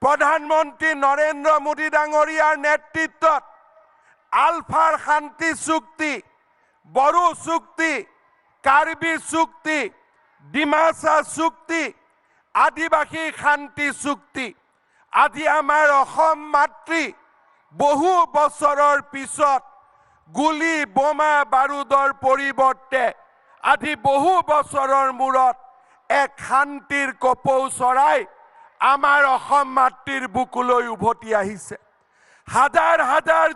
প্ৰধানমন্ত্ৰী নৰেন্দ্ৰ মোদী ডাঙৰীয়াৰ নেতৃত্বত আলফাৰ শান্তি চুক্তি, বড়ো চুক্তি, কাৰ্বি চুক্তি, ডিমাচা চুক্তি, আদিবাসী শান্তি চুক্তি, আজি আমাৰ অসম মাতৃ বহু বছৰৰ পিছত গুলি বোমা বাৰুদৰ পৰিৱৰ্তে আজি বহু বছৰৰ মূৰত এক শান্তিৰ কপৌ চৰাই আমাৰ অসম মাতৃৰ বুকুলৈ উভতি আহিছে। হাজাৰ হাজাৰ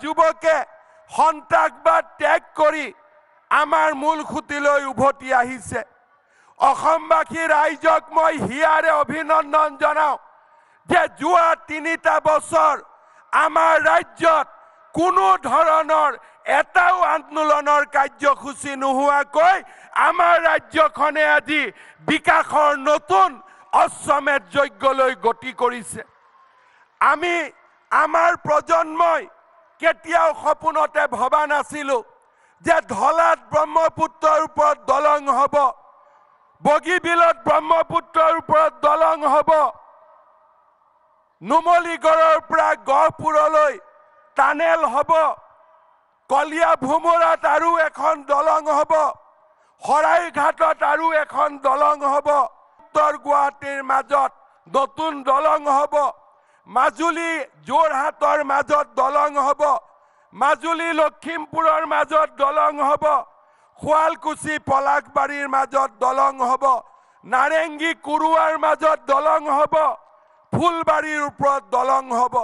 যুৱকে সন্ত্ৰাসবাদ ত্যাগ কৰি আমাৰ মূল খুঁটিলৈ উভতি আহিছে। অসমবাসী ৰাইজক মই হিয়াৰে অভিনন্দন জনাওঁ যে যোৱা ৩টা বছৰ আমাৰ ৰাজ্যত কোনো ধৰণৰ এটাও আন্দোলনৰ কাৰ্যসূচী নোহোৱাকৈ আমাৰ ৰাজ্যখনে আজি বিকাশৰ নতুন অশ্বমেধ যজ্ঞলৈ গতি কৰিছে। আমি আমাৰ প্ৰজন্মই কেতিয়াও সপোনতে ভবা নাছিলোঁ যে ঢলাত ব্ৰহ্মপুত্ৰৰ ওপৰত দলং হ'ব, বগীবিলত ব্ৰহ্মপুত্ৰৰ ওপৰত দলং হ'ব, নুমলীগড়ৰ পৰা গহপুৰলৈ টানেল হ'ব, কলিয়া ভোমোৰাত আৰু এখন দলং হ'ব, শৰাইঘাটত আৰু এখন দলং হ'ব, উত্তৰ গুৱাহাটীৰ মাজত নতুন দলং হ'ব, মাজুলী যোৰহাটৰ মাজত দলং হ'ব, মাজুলী লখিমপুৰৰ মাজত দলং হ'ব, শুৱালকুছি পলাশবাৰীৰ মাজত দলং হ'ব, নাৰেংগী কুৰুৱাৰ মাজত দলং হ'ব, ফুলবাৰীৰ ওপৰত দলং হ'ব।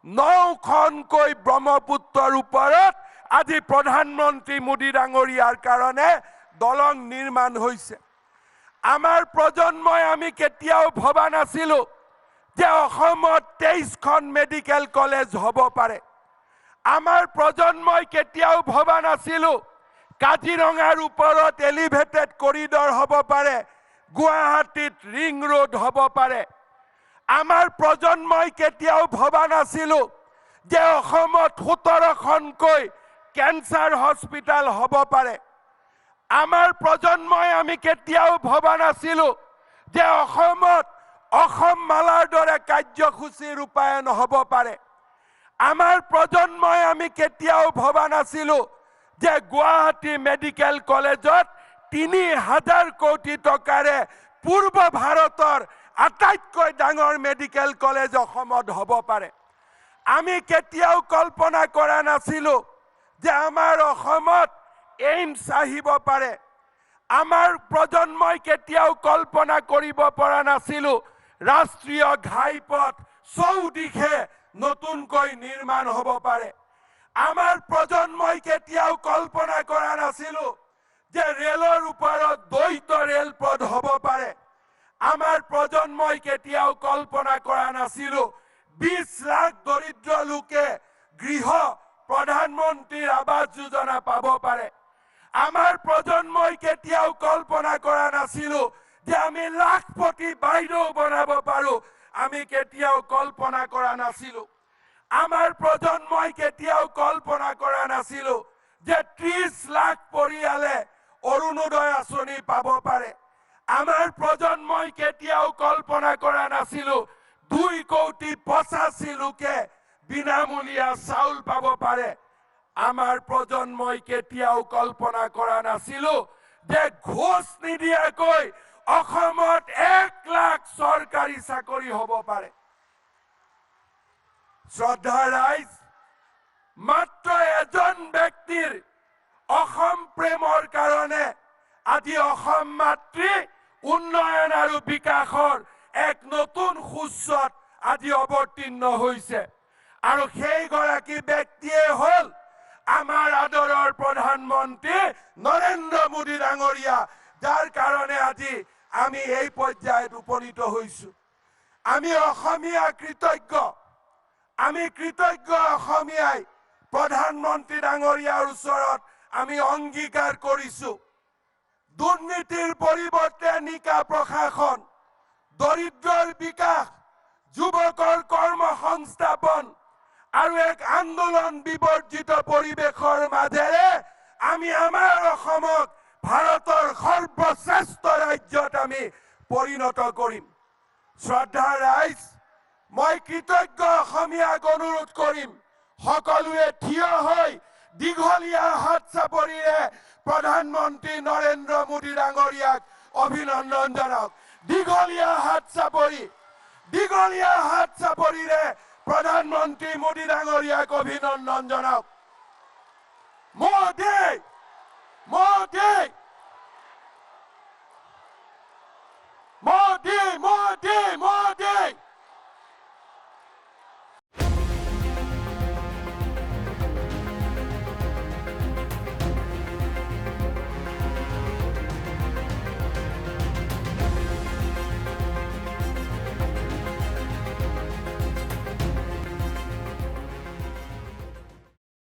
9খনকৈ ব্ৰহ্মপুত্ৰৰ ওপৰত আজি প্ৰধানমন্ত্ৰী মোদী ডাঙৰীয়াৰ কাৰণে দলং নিৰ্মাণ হৈছে। আমাৰ প্ৰজন্মই আমি কেতিয়াও ভবা নাছিলোঁ যে অসমত 23খন মেডিকেল কলেজ হ'ব পাৰে। আমাৰ প্ৰজন্মই কেতিয়াও ভবা নাছিলোঁ কাজিৰঙাৰ ওপৰত এলিভেটেড কৰিডৰ হ'ব পাৰে, গুৱাহাটীত ৰিং ৰোড হ'ব পাৰে। আমাৰ প্ৰজন্মই কেতিয়াও ভবা নাছিলোঁ যে অসমত 17খনকৈ কেঞ্চাৰ হস্পিটেল হ'ব পাৰে। আমাৰ প্ৰজন্মই আমি কেতিয়াও ভবা নাছিলোঁ যে অসমত অসম মালাৰ দৰে কাৰ্যসূচী ৰূপায়ণ হ'ব পাৰে। আমাৰ প্ৰজন্মই আমি কেতিয়াও ভবা নাছিলোঁ যে গুৱাহাটী মেডিকেল কলেজত 3000 কোটি টকাৰে পূৰ্ব ভাৰতৰ আটাইতকৈ ডাঙৰ মেডিকেল কলেজ অসমত হ'ব পাৰে। আমি কেতিয়াও কল্পনা কৰা নাছিলোঁ যে আমাৰ অসমত এইমছ আহিব পাৰে। আমাৰ প্ৰজন্মই কেতিয়াও কল্পনা কৰিব পৰা নাছিলোঁ ৰাষ্ট্ৰীয় ঘাইপথ চৌদিশে নতুনকৈ নিৰ্মাণ হ'ব পাৰে। আমাৰ প্ৰজন্মই কেতিয়াও কল্পনা কৰা নাছিলোঁ যে ৰেলৰ ওপৰত দ্বৈত ৰেলপথ হ'ব পাৰে। আমাৰ প্ৰজন্মই কেতিয়াও কল্পনা কৰা নাছিলোঁ 20 লাখ দৰিদ্ৰ লোকে গৃহ প্ৰধানমন্ত্ৰীৰ আৱাস যোজনা পাব পাৰে। আমাৰ প্ৰজন্মই কেতিয়াও কল্পনা কৰা নাছিলোঁ যে আমি লাখপতি বাইদেউ বনাব পাৰোঁ। আমি কেতিয়াও কল্পনা কৰা নাছিলোঁ। আমাৰ প্ৰজন্মই কেতিয়াও কল্পনা কৰা নাছিলোঁ যে 30 লাখ পৰিয়ালে অৰুণোদয় আঁচনি পাব পাৰে। আমাৰ প্ৰজন্মই কেতিয়াও কল্পনা কৰা নাছিলোঁ 2,85,00,000 লোকে বিনামূলীয়া চাউল পাব পাৰে। আমাৰ প্ৰজন্মই কেতিয়াও কল্পনা কৰা নাছিলোঁ যে ঘোষ নিদিয়াকৈ অসমত 1 লাখ চৰকাৰী চাকৰি হ'ব পাৰে। শ্ৰদ্ধা ৰাইজ, মাত্ৰ এজন ব্যক্তিৰ অসম প্ৰেমৰ কাৰণে আজি অসম মাতৃ উন্নয়ন আৰু বিকাশৰ এক নতুন সূচত আজি অৱতীৰ্ণ হৈছে। আৰু সেইগৰাকী ব্যক্তিয়ে হ'ল আমাৰ আদৰৰ প্ৰধানমন্ত্ৰী নৰেন্দ্ৰ মোদী ডাঙৰীয়া, যাৰ কাৰণে আজি আমি এই পৰ্যায়ত উপনীত হৈছোঁ। আমি অসমীয়া কৃতজ্ঞ। আমি কৃতজ্ঞ অসমীয়াই প্ৰধানমন্ত্ৰী ডাঙৰীয়াৰ ওচৰত আমি অংগীকাৰ কৰিছোঁ দুৰ্নীতিৰ পৰিৱৰ্তে নিকা প্ৰশাসন, দৰিদ্ৰৰ বিকাশ, যুৱকৰ কৰ্মসংস্থাপন আৰু এক আন্দোলন বিবৰ্জিত পৰিৱেশৰ মাজেৰে আমি আমাৰ অসমক ভাৰতৰ সৰ্বশ্ৰেষ্ঠ ৰাজ্যত আমি পৰিণত কৰিম। শ্ৰদ্ধা ৰাইজ, মই কৃতজ্ঞ অসমীয়াক অনুৰোধ কৰিম সকলোৱে থিয় হৈ দীঘলীয়া হাত চাপৰিৰে প্ৰধানমন্ত্ৰী নৰেন্দ্ৰ মোদী ডাঙৰীয়াক অভিনন্দন জনাওক। দীঘলীয়া হাত চাপৰিৰে প্ৰধানমন্ত্ৰী মোদী ডাঙৰীয়াক অভিনন্দন জনাওক। মোদী মোদী